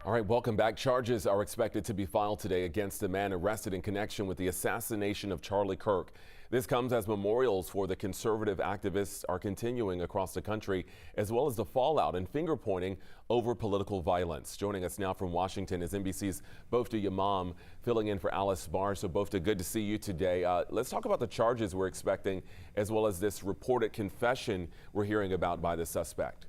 All right, welcome back. Charges are expected to be filed today against a man arrested in connection with the assassination of Charlie Kirk. This comes as memorials for the conservative activists are continuing across the country, as well as the fallout and finger pointing over political violence. Joining us now from Washington is NBC's Bofta Yamam, filling in for Alice Barr. So Bofta, good to see you today. Let's talk about the charges we're expecting, as well as this reported confession we're hearing about by the suspect.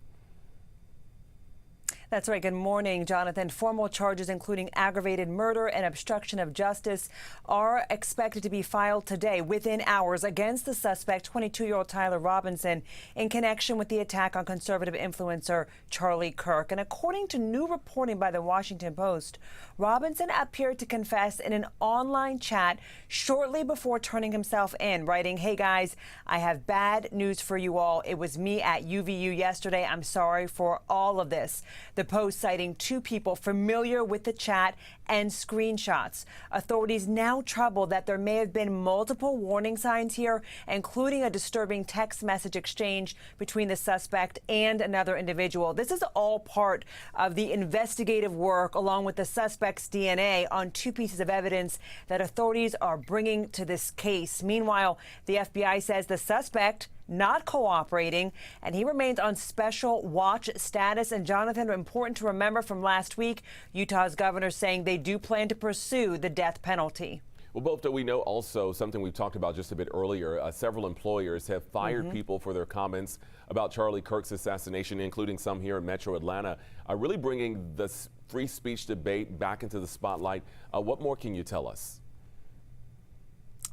That's right. Good morning, Jonathan. Formal charges including aggravated murder and obstruction of justice are expected to be filed today within hours against the suspect, 22-year-old Tyler Robinson, in connection with the attack on conservative influencer Charlie Kirk. And according to new reporting by the Washington Post, Robinson appeared to confess in an online chat shortly before turning himself in, writing, "Hey guys, I have bad news for you all. It was me at UVU yesterday. I'm sorry for all of this." The Post citing two people familiar with the chat and screenshots. Authorities now troubled that there may have been multiple warning signs here, including a disturbing text message exchange between the suspect and another individual. This is all part of the investigative work, along with the suspect's DNA, on two pieces of evidence that authorities are bringing to this case. Meanwhile, the FBI says the suspect not cooperating, and he remains on special watch status. And Jonathan, important to remember from last week, Utah's governor saying they do plan to pursue the death penalty. Well, Bofta, we know also something we've talked about just a bit earlier. Several employers have fired people for their comments about Charlie Kirk's assassination, including some here in Metro Atlanta, really bringing the free speech debate back into the spotlight. What more can you tell us?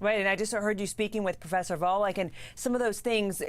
Right, and I just heard you speaking with Professor Volek, and some of those things,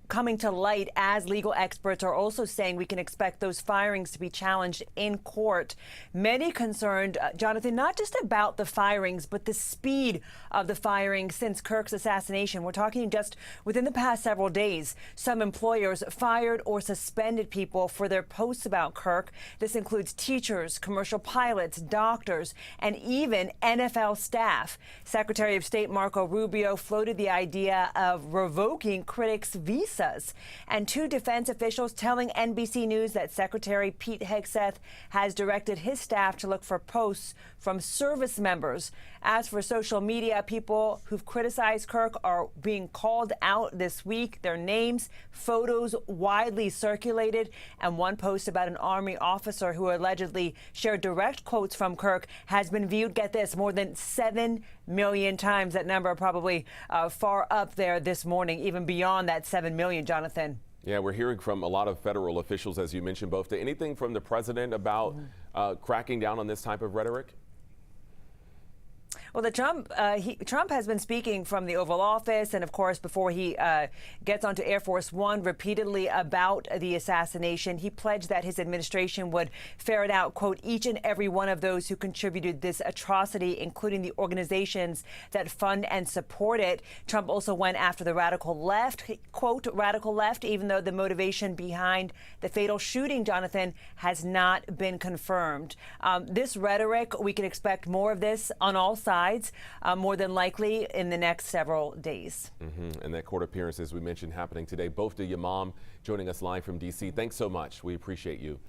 coming to light as legal experts are also saying we can expect those firings to be challenged in court. Many concerned, Jonathan, not just about the firings, but the speed of the firings since Kirk's assassination. We're talking just within the past several days. Some employers fired or suspended people for their posts about Kirk. This includes teachers, commercial pilots, doctors, and even NFL staff. Secretary of State Marco Rubio floated the idea of revoking critics' visas, and two defense officials telling NBC News that Secretary Pete Hegseth has directed his staff to look for posts from service members. As for social media, people who've criticized Kirk are being called out this week. Their names, photos widely circulated, and one post about an Army officer who allegedly shared direct quotes from Kirk has been viewed, get this, more than 7 million times. That number probably far up there this morning, even beyond that 7 million, Jonathan. Yeah, we're hearing from a lot of federal officials, as you mentioned, both. Anything from the president about cracking down on this type of rhetoric? Well, Trump has been speaking from the Oval Office, and of course, before he gets onto Air Force One repeatedly about the assassination. He pledged that his administration would ferret out, quote, each and every one of those who contributed this atrocity, including the organizations that fund and support it. Trump also went after the radical left, quote, radical left, even though the motivation behind the fatal shooting, Jonathan, has not been confirmed. This rhetoric, we can expect more of this on all sides, more than likely in the next several days. And that court appearance, as we mentioned, happening today. Bofta Yamam joining us live from D.C. Thanks so much. We appreciate you.